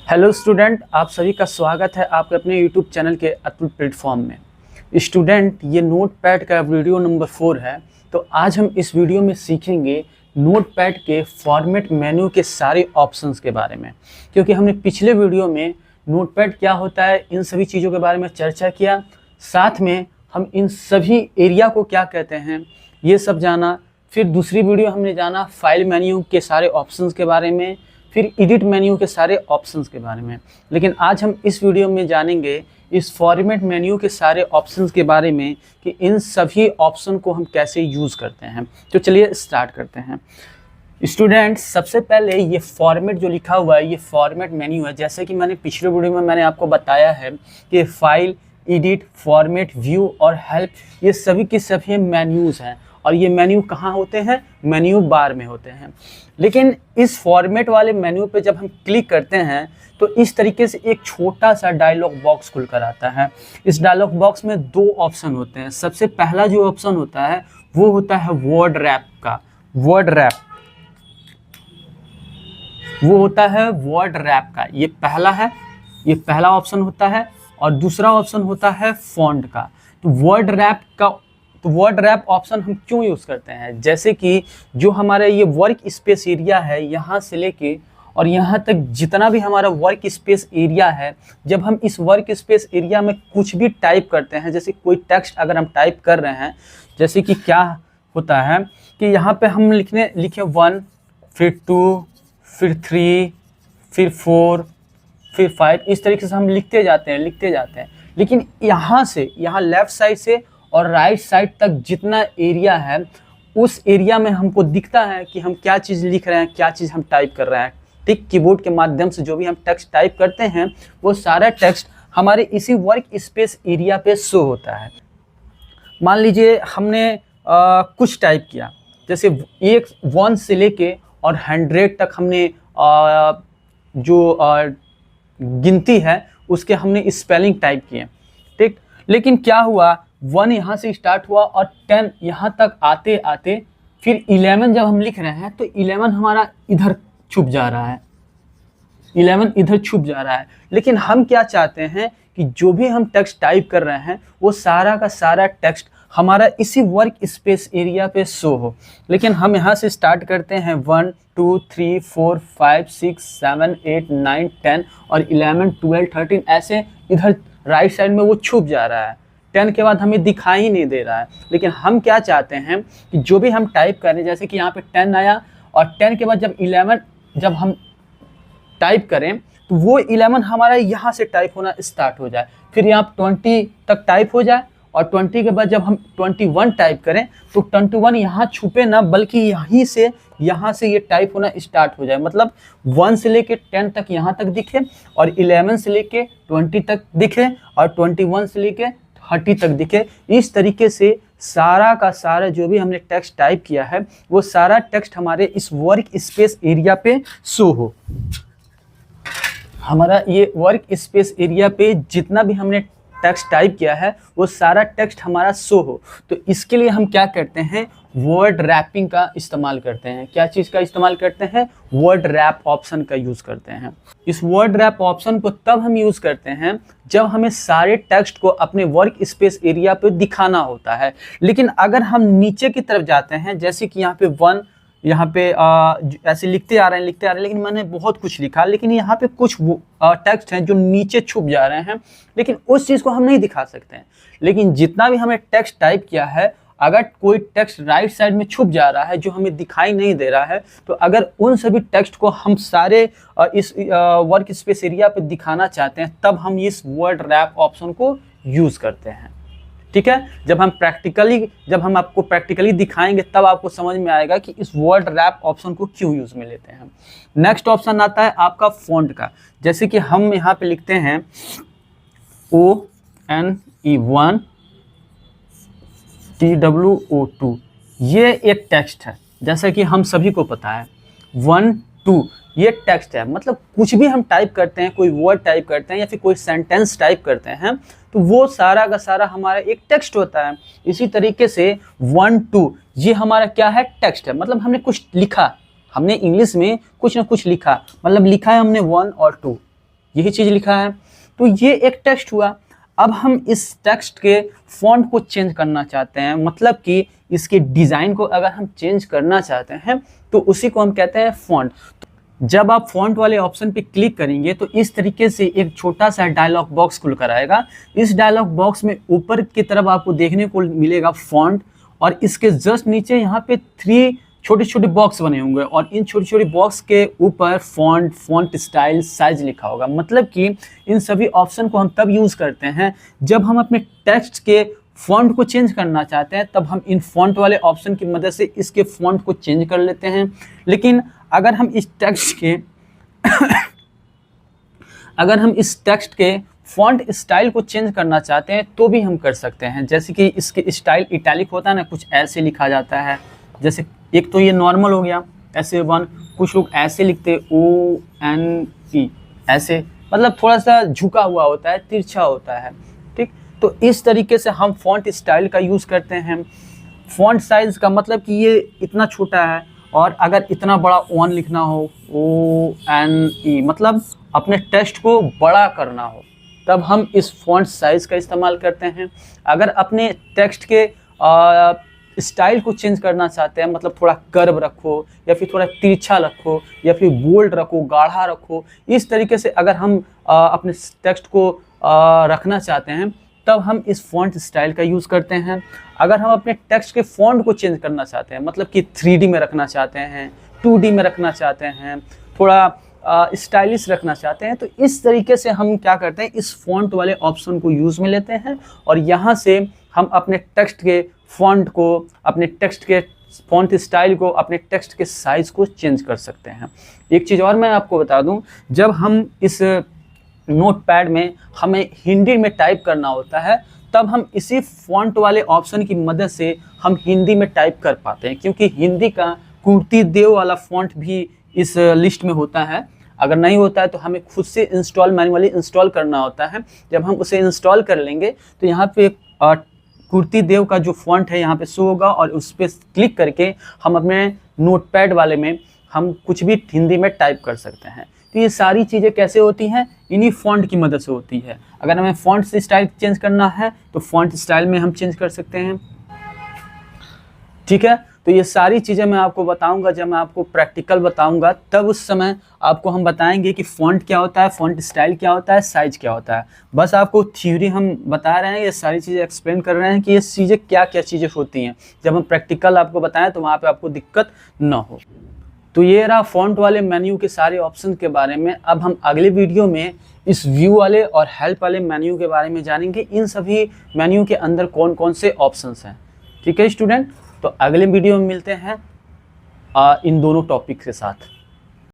Hello student, आप सभी का स्वागत है आपके अपने यूट्यूब चैनल के अतुल प्लेटफॉर्म में। स्टूडेंट, ये नोटपैड का वीडियो नंबर 4 है। तो आज हम इस वीडियो में सीखेंगे नोटपैड के फॉर्मेट मेन्यू के सारे ऑप्शंस के बारे में, क्योंकि हमने पिछले वीडियो में नोटपैड क्या होता है इन सभी चीज़ों के बारे में चर्चा किया। साथ में हम इन सभी एरिया को क्या कहते हैं ये सब जाना। फिर दूसरी वीडियो हमने जाना फाइल मेन्यू के सारे ऑप्शंस के बारे में, फिर एडिट मेन्यू के सारे ऑप्शंस के बारे में। लेकिन आज हम इस वीडियो में जानेंगे इस फॉर्मेट मेन्यू के सारे ऑप्शंस के बारे में कि इन सभी ऑप्शन को हम कैसे यूज़ करते हैं। तो चलिए स्टार्ट करते हैं। स्टूडेंट्स, सबसे पहले ये फॉर्मेट जो लिखा हुआ है ये फॉर्मेट मेन्यू है। जैसे कि मैंने पिछले वीडियो में मैंने आपको बताया है कि फाइल, एडिट, फॉर्मेट, व्यू और हेल्प ये सभी के सभी मेन्यूज़ हैं। और ये मेन्यू कहाँ होते हैं? मेन्यू बार में होते हैं। लेकिन इस फॉर्मेट वाले मेन्यू पे जब हम क्लिक करते हैं तो इस तरीके से एक छोटा सा डायलॉग बॉक्स खुलकर आता है। इस डायलॉग बॉक्स में दो ऑप्शन होते हैं। सबसे पहला जो ऑप्शन होता है वो होता है वर्ड रैप का। वर्ड रैप वो होता है वर्ड रैप का, ये पहला है, ये पहला ऑप्शन होता है। और दूसरा ऑप्शन होता है फॉन्ट का। तो वर्ड रैप ऑप्शन हम क्यों यूज़ करते हैं? जैसे कि जो हमारा ये वर्क स्पेस एरिया है यहाँ से लेके और यहाँ तक जितना भी हमारा वर्क स्पेस एरिया है, जब हम इस वर्क स्पेस एरिया में कुछ भी टाइप करते हैं, जैसे कोई टेक्स्ट अगर हम टाइप कर रहे हैं, जैसे कि क्या होता है कि यहाँ पे हम लिखे 1, फिर 2, फिर 3, फिर 4, फिर 5, इस तरीके से हम लिखते जाते हैं। लेकिन यहाँ से, यहाँ लेफ़्ट साइड से और राइट साइड तक जितना एरिया है उस एरिया में हमको दिखता है कि हम क्या चीज़ लिख रहे हैं, क्या चीज़ हम टाइप कर रहे हैं। ठीक, कीबोर्ड के माध्यम से जो भी हम टेक्स्ट टाइप करते हैं वो सारा टेक्स्ट हमारे इसी वर्क स्पेस एरिया पे शो होता है। मान लीजिए हमने कुछ टाइप किया, जैसे 1 से लेके और 100 तक हमने जो गिनती है उसके हमने स्पेलिंग टाइप किए। ठीक, लेकिन क्या हुआ, 1 यहाँ से स्टार्ट हुआ और 10 यहाँ तक आते आते फिर 11 जब हम लिख रहे हैं तो 11 हमारा इधर छुप जा रहा है, 11 इधर छुप जा रहा है। लेकिन हम क्या चाहते हैं कि जो भी हम टेक्स्ट टाइप कर रहे हैं वो सारा का सारा टेक्स्ट हमारा इसी वर्क स्पेस एरिया पे शो हो। लेकिन हम यहाँ से स्टार्ट करते हैं 1, 2, 3, 4, 5, 6, 7, 8, 9, 10 और 11, 12, 13 ऐसे इधर राइट साइड में वो छुप जा रहा है। 10 के बाद हमें दिखाई ही नहीं दे रहा है। लेकिन हम क्या चाहते हैं कि जो भी हम टाइप करें, जैसे कि यहाँ पे 10 आया और 10 के बाद जब 11 जब हम टाइप करें तो वो 11 हमारा यहाँ से टाइप होना स्टार्ट हो जाए, फिर यहाँ 20 तक टाइप हो जाए और 20 के बाद जब हम 21 टाइप करें तो 21 यहाँ छुपे ना, बल्कि यहाँ से ये टाइप होना स्टार्ट हो जाए। मतलब 1 से लेके 10 तक यहाँ तक दिखे और 11 से लेके 20 तक दिखे और 21 से लेके 30 तक दिखे। इस तरीके से सारा का सारा जो भी हमने टेक्स्ट टाइप किया है वो सारा टेक्स्ट हमारे इस वर्क स्पेस एरिया पे शो हो। हमारा ये वर्क स्पेस एरिया पे जितना भी हमने टेक्स्ट टाइप किया है वो सारा टेक्स्ट हमारा शो हो। तो इसके लिए हम क्या करते हैं, वर्ड रैपिंग का इस्तेमाल करते हैं। क्या चीज़ का इस्तेमाल करते हैं? वर्ड रैप ऑप्शन का यूज़ करते हैं। इस वर्ड रैप ऑप्शन को तब हम यूज़ करते हैं जब हमें सारे टेक्स्ट को अपने वर्क स्पेस एरिया पे दिखाना होता है। लेकिन अगर हम नीचे की तरफ जाते हैं, जैसे कि यहाँ पे 1, यहाँ पे ऐसे लिखते आ रहे हैं, लेकिन मैंने बहुत कुछ लिखा, लेकिन यहाँ पे कुछ टेक्स्ट हैं जो नीचे छुप जा रहे हैं, लेकिन उस चीज़ को हम नहीं दिखा सकते हैं। लेकिन जितना भी हमें टेक्स्ट टाइप किया है, अगर कोई टेक्स्ट राइट साइड में छुप जा रहा है जो हमें दिखाई नहीं दे रहा है, तो अगर उन सभी टेक्स्ट को हम सारे इस वर्क स्पेस एरिया पे दिखाना चाहते हैं तब हम इस वर्ड रैप ऑप्शन को यूज़ करते हैं। ठीक है, जब हम आपको प्रैक्टिकली दिखाएंगे तब आपको समझ में आएगा कि इस वर्ड रैप ऑप्शन को क्यों यूज़ में लेते हैं। नेक्स्ट ऑप्शन आता है आपका फॉन्ट का। जैसे कि हम यहाँ पे लिखते हैं ONE1 TWO2, ये एक टेक्स्ट है, जैसा कि हम सभी को पता है। 1, 2 ये टेक्स्ट है, मतलब कुछ भी हम टाइप करते हैं, कोई वर्ड टाइप करते हैं या फिर कोई सेंटेंस टाइप करते हैं तो वो सारा का सारा हमारा एक टेक्स्ट होता है। इसी तरीके से 1, 2 ये हमारा क्या है? टेक्स्ट है। मतलब हमने कुछ लिखा, हमने इंग्लिश में कुछ ना कुछ लिखा, मतलब लिखा है हमने 1 और 2। यही चीज़ लिखा है। तो ये एक टेक्स्ट हुआ। अब हम इस टेक्स्ट के फॉन्ट को चेंज करना चाहते हैं, मतलब कि इसके डिज़ाइन को अगर हम चेंज करना चाहते हैं तो उसी को हम कहते हैं फॉन्ट। जब आप फॉन्ट वाले ऑप्शन पे क्लिक करेंगे तो इस तरीके से एक छोटा सा डायलॉग बॉक्स खुल कर आएगा। इस डायलॉग बॉक्स में ऊपर की तरफ आपको देखने को मिलेगा फॉन्ट, और इसके जस्ट नीचे यहाँ पे 3 छोटे छोटे बॉक्स बने होंगे, और इन छोटे छोटे बॉक्स के ऊपर फॉन्ट, फॉन्ट स्टाइल, साइज लिखा होगा। मतलब कि इन सभी ऑप्शन को हम तब यूज़ करते हैं जब हम अपने टेक्स्ट के फॉन्ट को चेंज करना चाहते हैं, तब हम इन फॉन्ट वाले ऑप्शन की मदद से इसके फॉन्ट को चेंज कर लेते हैं। लेकिन अगर हम इस टेक्स्ट के फॉन्ट स्टाइल को चेंज करना चाहते हैं तो भी हम कर सकते हैं। जैसे कि इसके स्टाइल इटैलिक होता है ना, कुछ ऐसे लिखा जाता है। जैसे एक तो ये नॉर्मल हो गया ऐसे1, कुछ लोग ऐसे लिखते हैं ONE, ऐसे, मतलब थोड़ा सा झुका हुआ होता है, तिरछा होता है, ठीक। तो इस तरीके से हम फॉन्ट स्टाइल का यूज़ करते हैं। फॉन्ट साइज़ का मतलब कि ये इतना छोटा है, और अगर इतना बड़ा ON लिखना हो, ONE, मतलब अपने टेक्स्ट को बड़ा करना हो, तब हम इस फॉन्ट साइज़ का इस्तेमाल करते हैं। अगर अपने टेक्स्ट के स्टाइल को चेंज करना चाहते हैं, मतलब थोड़ा कर्व रखो या फिर थोड़ा तिरछा रखो या फिर बोल्ड रखो, गाढ़ा रखो, इस तरीके से अगर हम अपने टेक्स्ट को रखना चाहते हैं तब हम इस फॉन्ट स्टाइल का यूज़ करते हैं। अगर हम अपने टेक्स्ट के फॉन्ट को चेंज करना चाहते हैं, मतलब कि 3D में रखना चाहते हैं, 2D में रखना चाहते हैं, थोड़ा स्टाइलिश रखना चाहते हैं, तो इस तरीके से हम क्या करते हैं, इस फॉन्ट वाले ऑप्शन को यूज़ में लेते हैं, और यहाँ से हम अपने टेक्स्ट के फॉन्ट को, अपने टेक्स्ट के फॉन्ट स्टाइल को, अपने टेक्स्ट के साइज़ को चेंज कर सकते हैं। एक चीज़ और मैं आपको बता दूं, जब हम इस नोटपैड में हमें हिंदी में टाइप करना होता है, तब हम इसी फॉन्ट वाले ऑप्शन की मदद से हम हिंदी में टाइप कर पाते हैं, क्योंकि हिंदी का कीर्ति देव वाला फॉन्ट भी इस लिस्ट में होता है। अगर नहीं होता है तो हमें खुद से मैनुअली इंस्टॉल करना होता है। जब हम उसे इंस्टॉल कर लेंगे तो यहाँ पे कीर्ति देव का जो फॉन्ट है यहाँ पे शो होगा, और उस पर क्लिक करके हम अपने नोटपैड वाले में हम कुछ भी हिंदी में टाइप कर सकते हैं। तो ये सारी चीज़ें कैसे होती हैं, इन्हीं फॉन्ट की मदद से होती है। अगर हमें फॉन्ट से स्टाइल चेंज करना है तो फॉन्ट स्टाइल में हम चेंज कर सकते हैं, ठीक है। तो ये सारी चीज़ें मैं आपको बताऊंगा, जब मैं आपको प्रैक्टिकल बताऊंगा तब उस समय आपको हम बताएंगे कि फ़ॉन्ट क्या होता है, फ़ॉन्ट स्टाइल क्या होता है, साइज़ क्या होता है। बस आपको थ्योरी हम बता रहे हैं, ये सारी चीज़ें एक्सप्लेन कर रहे हैं कि ये चीज़ें क्या क्या चीज़ें होती हैं। जब हम प्रैक्टिकल आपको बताएं तो वहाँ पे आपको दिक्कत ना हो। तो ये रहा फ़ॉन्ट वाले मेन्यू के सारे ऑप्शन के बारे में। अब हम अगले वीडियो में इस व्यू वाले और हेल्प वाले मेन्यू के बारे में जानेंगे, इन सभी मेन्यू के अंदर कौन कौन से ऑप्शंस हैं, ठीक है स्टूडेंट। तो अगले वीडियो में मिलते हैं इन दोनों टॉपिक के साथ।